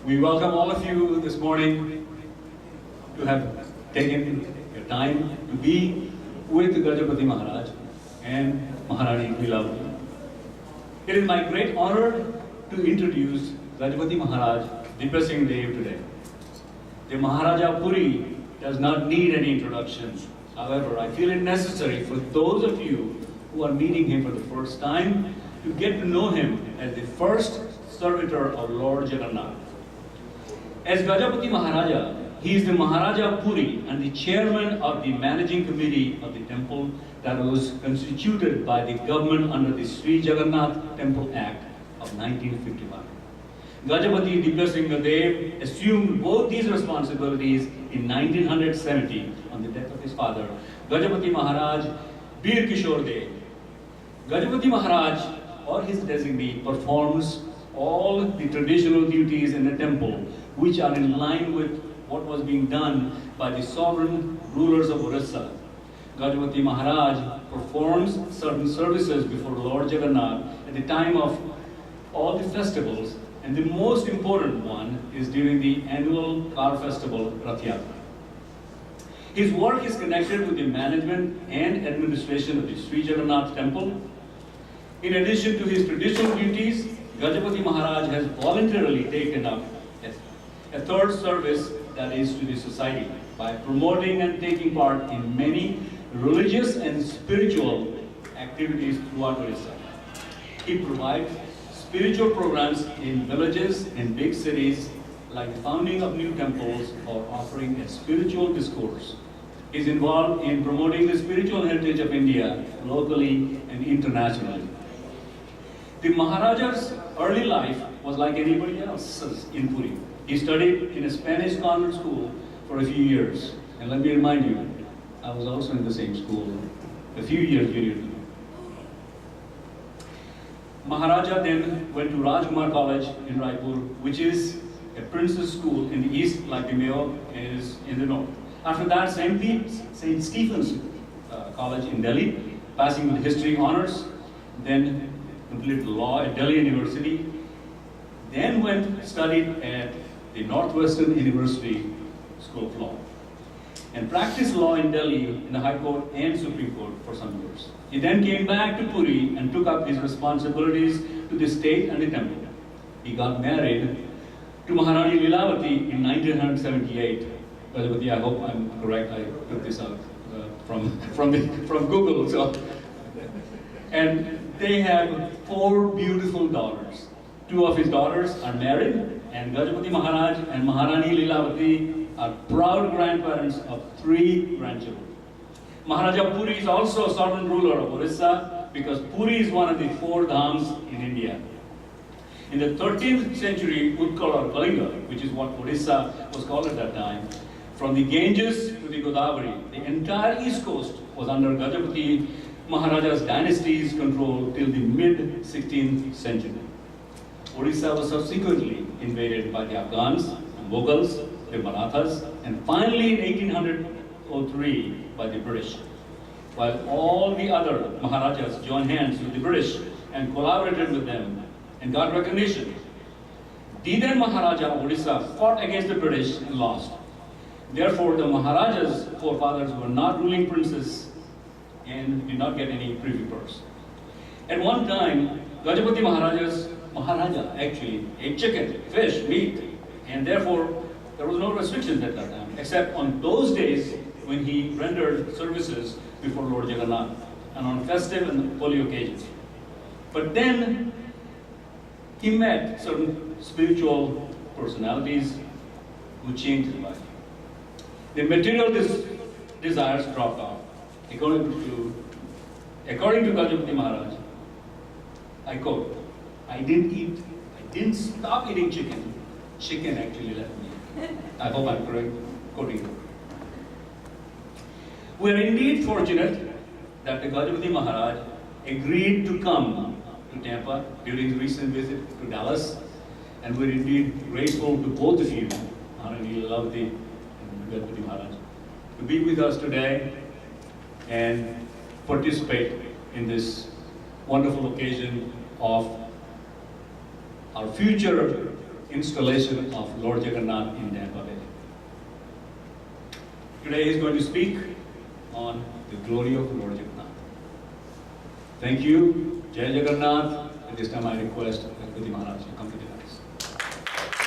We welcome all of you this morning to have taken your time to be with Gajapati Maharaj and Maharani Lilavati. It is my great honor to introduce Gajapati Maharaj Divyasingh Dev today. The Maharaja Puri does not need any introduction. However, I feel it necessary for those of you who are meeting him for the first time to get to know him as the first servitor of Lord Jagannath. As Gajapati Maharaja, he is the Maharaja Puri and the chairman of the managing committee of the temple that was constituted by the government under the Sri Jagannath Temple Act of 1955. Gajapati Divyasingh Dev assumed both these responsibilities in 1970 on the death of his father, Gajapati Maharaj Bir Kishore Dev. Gajapati Maharaj or his designee performs all the traditional duties in the temple which are in line with what was being done by the sovereign rulers of Orissa. Gajapati Maharaj performs certain services before Lord Jagannath at the time of all the festivals, and the most important one is during the annual car festival, Rath Yatra. His work is connected with the management and administration of the Sri Jagannath Temple. In addition to his traditional duties, Gajapati Maharaj has voluntarily taken up a third service, that is to the society, by promoting and taking part in many religious and spiritual activities throughout Orissa. He provides spiritual programs in villages and big cities, like the founding of new temples or offering a spiritual discourse. He is involved in promoting the spiritual heritage of India locally and internationally. The Maharaja's early life was like anybody else's in Puri. He studied in a Spanish convent school for a few years. And let me remind you, I was also in the same school a few years later. Maharaja then went to Rajkumar College in Raipur, which is a prince's school in the east, like the Mayo is in the north. After that, St. Stephen's College in Delhi, passing with history honors, then completed law at Delhi University, then studied at the Northwestern University School of Law, and practiced law in Delhi in the High Court and Supreme Court for some years. He then came back to Puri and took up his responsibilities to the state and the temple. He got married to Maharani Lilavati in 1978. Gajapati, I hope I'm correct, I took this out from Google. So. And they have 4 beautiful daughters. 2 of his daughters are married, and Gajapati Maharaj and Maharani Lilavati are proud grandparents of 3 grandchildren. Maharaja Puri is also a sovereign ruler of Orissa because Puri is one of the 4 dhams in India. In the 13th century, Utkal or Kalinga, which is what Orissa was called at that time, from the Ganges to the Godavari, the entire east coast was under Gajapati Maharaja's dynasty's control till the mid-16th century. Orissa was subsequently invaded by the Afghans, the Mughals, the Marathas, and finally in 1803 by the British. While all the other Maharajas joined hands with the British and collaborated with them and got recognition, the then Maharaja of Orissa fought against the British and lost. Therefore, the Maharaja's forefathers were not ruling princes and did not get any privy purse. At one time, Gajapati Maharaja actually ate chicken, fish, meat, and therefore there was no restrictions at that time, except on those days when he rendered services before Lord Jagannath and on festive and holy occasions. But then he met certain spiritual personalities who changed his life. The material desires dropped off. According to Gajapati Maharaj, I quote, I didn't stop eating chicken. Chicken actually left me. I hope I'm correct quoting. We are indeed fortunate that the Gajapati Maharaj agreed to come to Tampa during his recent visit to Dallas, and we're indeed grateful to both of you, Maharani Lilavati and Gajapati Maharaj, to be with us today and participate in this wonderful occasion of our future installation of Lord Jagannath in Tampa Bay. Today he is going to speak on the glory of Lord Jagannath. Thank you. Jai Jagannath. At this time I request Gajapati Maharaj to come to the